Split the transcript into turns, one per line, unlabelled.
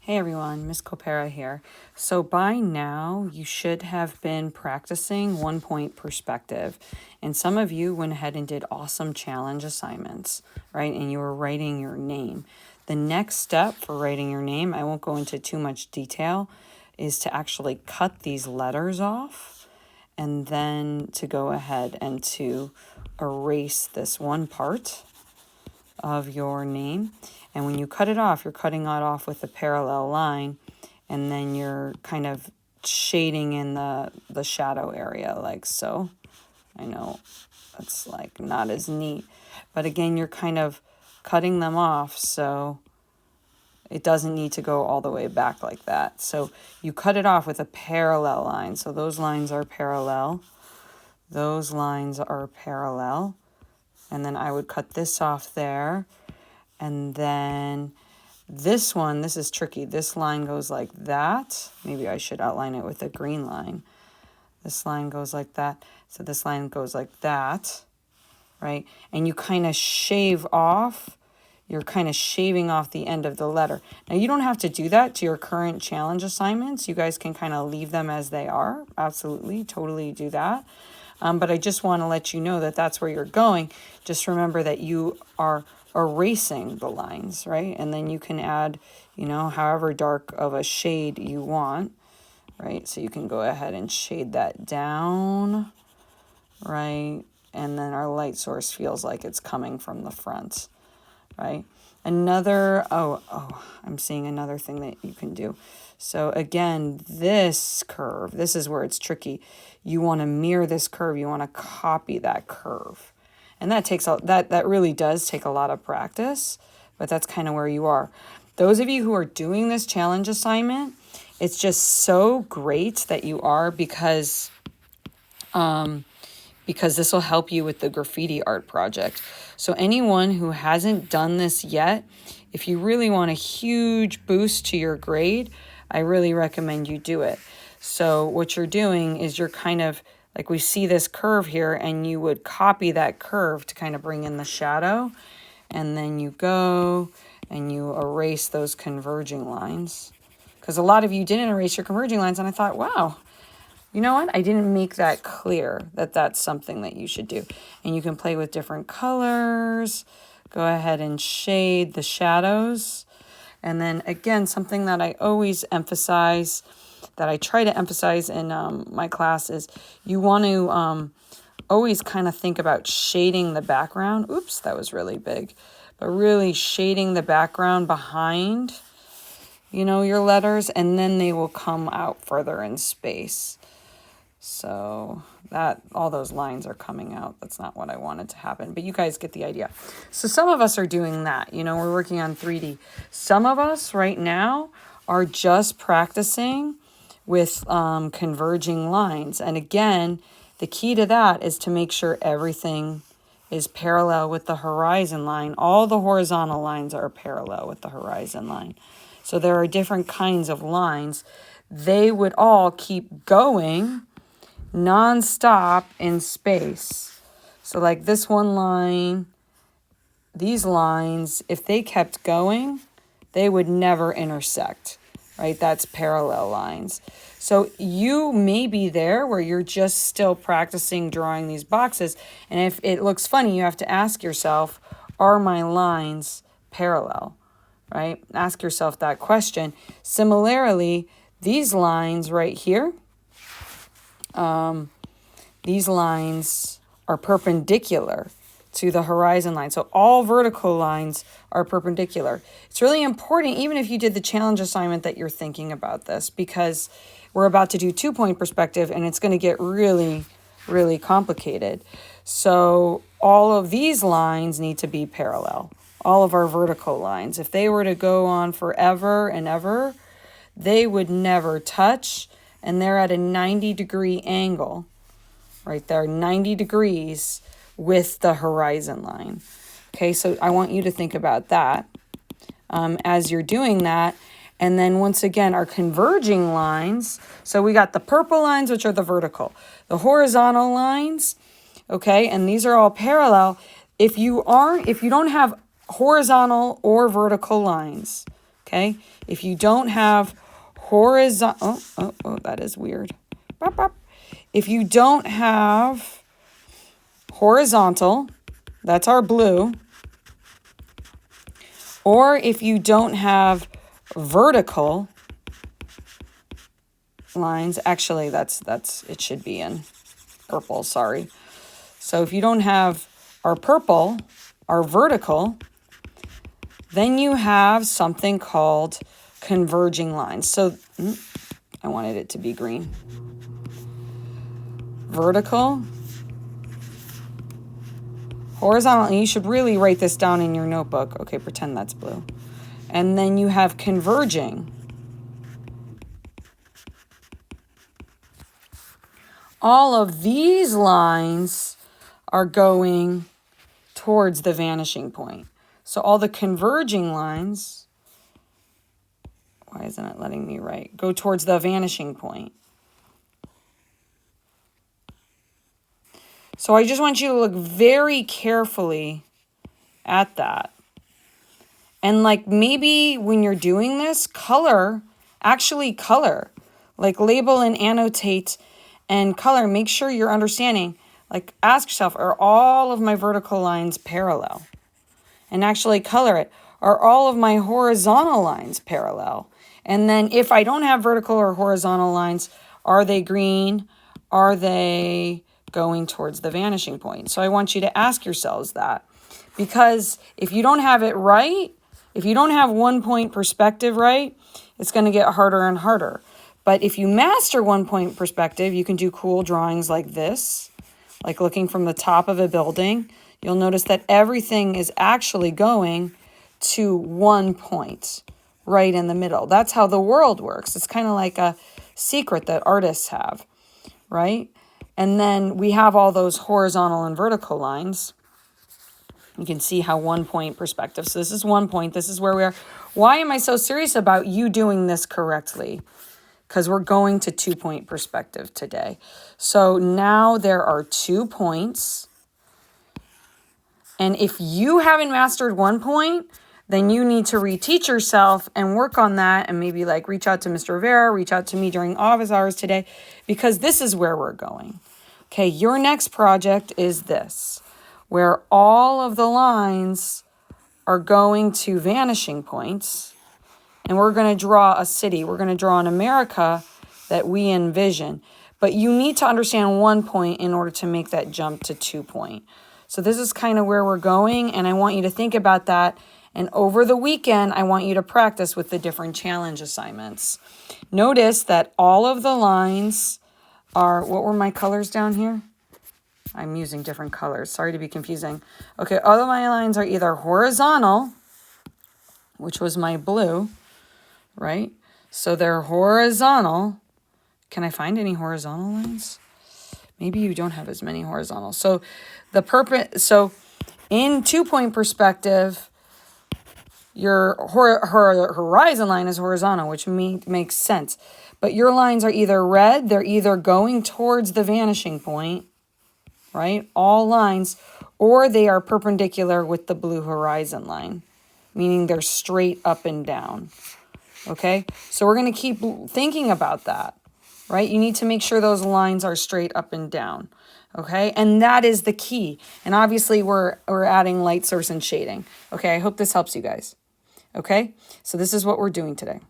Hey everyone, Miss Copera here. So by now you should have been practicing 1 point perspective. And some of you went ahead and did awesome challenge assignments, right? And you were writing your name. The next step for writing your name, I won't go into too much detail, is to actually cut these letters off and then to go ahead and to erase this one part of your name. And when you cut it off, you're cutting it off with a parallel line, and then you're kind of shading in the shadow area like so. I know it's like not as neat, but again, you're kind of cutting them off so it doesn't need to go all the way back like that. So you cut it off with a parallel line. So those lines are parallel. Those lines are parallel. And then I would cut this off there. And then this one, this is tricky. This line goes like that. Maybe I should outline it with a green line. This line goes like that. So this line goes like that, right? And you kind of shave off. You're kind of shaving off the end of the letter. Now, you don't have to do that to your current challenge assignments. You guys can kind of leave them as they are. Absolutely, totally do that. But I just want to let you know that that's where you're going. Just remember that you are erasing the lines, right? And then you can add, however dark of a shade you want, right? So you can go ahead and shade that down, right? And then our light source feels like it's coming from the front, right? I'm seeing another thing that you can do. So again, this curve, this is where it's tricky. You want to mirror this curve. You want to copy that curve. And that really does take a lot of practice, but that's kind of where you are. Those of you who are doing this challenge assignment, it's just so great that you are because this will help you with the graffiti art project. So anyone who hasn't done this yet, if you really want a huge boost to your grade, I really recommend you do it. So what you're doing is you're kind of, like we see this curve here, and you would copy that curve to kind of bring in the shadow. And then you go and you erase those converging lines. Because a lot of you didn't erase your converging lines, and I thought, wow, you know what? I didn't make that clear that that's something that you should do. And you can play with different colors. Go ahead and shade the shadows. And then again, something that I always emphasize, that I try to emphasize in my class, is you want to always kind of think about shading the background. Oops, that was really big. But really shading the background behind, your letters, and then they will come out further in space. So that all those lines are coming out. That's not what I wanted to happen, but you guys get the idea. So some of us are doing that. We're working on 3D. Some of us right now are just practicing with converging lines. And again, the key to that is to make sure everything is parallel with the horizon line. All the horizontal lines are parallel with the horizon line. So there are different kinds of lines. They would all keep going non-stop in space. So like this one line, these lines, if they kept going, they would never intersect, right? That's parallel lines. So you may be there where you're just still practicing drawing these boxes. And if it looks funny, you have to ask yourself, are my lines parallel, right? Ask yourself that question. Similarly, these lines right here, these lines are perpendicular to the horizon line. So all vertical lines are perpendicular. It's really important, even if you did the challenge assignment, that you're thinking about this, because we're about to do 2-point perspective and it's going to get really, really complicated. So all of these lines need to be parallel. All of our vertical lines, if they were to go on forever and ever, they would never touch. And they're at a 90-degree angle, right there, 90 degrees with the horizon line. Okay, so I want you to think about that as you're doing that. And then once again, our converging lines. So we got the purple lines, which are the vertical. The horizontal lines, okay, and these are all parallel. If you don't have horizontal or vertical lines, okay? If you don't have horizontal, oh, that is weird. Bop, bop. If you don't have horizontal, that's our blue, or if you don't have vertical lines, actually that's it should be in purple, sorry. So if you don't have our purple, our vertical, then you have something called converging lines. So I wanted it to be green. Vertical, horizontal, and you should really write this down in your notebook. Okay, pretend that's blue. And then you have converging. All of these lines are going towards the vanishing point. So all the converging lines, why isn't it letting me write? Go towards the vanishing point. So I just want you to look very carefully at that. And like maybe when you're doing this, actually color. Like label and annotate and color. Make sure you're understanding. Like ask yourself, are all of my vertical lines parallel? And actually color it. Are all of my horizontal lines parallel? And then if I don't have vertical or horizontal lines, are they green? Are they going towards the vanishing point? So I want you to ask yourselves that. Because if you don't have it right, if you don't have 1 point perspective right, it's going to get harder and harder. But if you master 1 point perspective, you can do cool drawings like this, like looking from the top of a building. You'll notice that everything is actually going to 1 point right in the middle. That's how the world works. It's kind of like a secret that artists have, right? And then we have all those horizontal and vertical lines. You can see how 1 point perspective. So this is 1 point. This is where we are. Why am I so serious about you doing this correctly? Because we're going to 2 point perspective today. So now there are 2 points. And if you haven't mastered 1 point, then you need to reteach yourself and work on that and maybe like reach out to Mr. Rivera, reach out to me during office hours today, because this is where we're going. Okay, your next project is this, where all of the lines are going to vanishing points, and we're going to draw a city. We're going to draw an America that we envision. But you need to understand 1 point in order to make that jump to 2 point. So this is kind of where we're going, and I want you to think about that. And over the weekend, I want you to practice with the different challenge assignments. Notice that all of the lines are, what were my colors down here? I'm using different colors. Sorry to be confusing. Okay, all of my lines are either horizontal, which was my blue, right? So they're horizontal. Can I find any horizontal lines? Maybe you don't have as many horizontal. So in 2 point perspective, your horizon line is horizontal, which makes sense. But your lines are either red, they're either going towards the vanishing point, right? All lines, or they are perpendicular with the blue horizon line, meaning they're straight up and down. Okay? So we're going to keep thinking about that, right? You need to make sure those lines are straight up and down. Okay? And that is the key. And obviously we're adding light source and shading. Okay? I hope this helps you guys. Okay? So this is what we're doing today.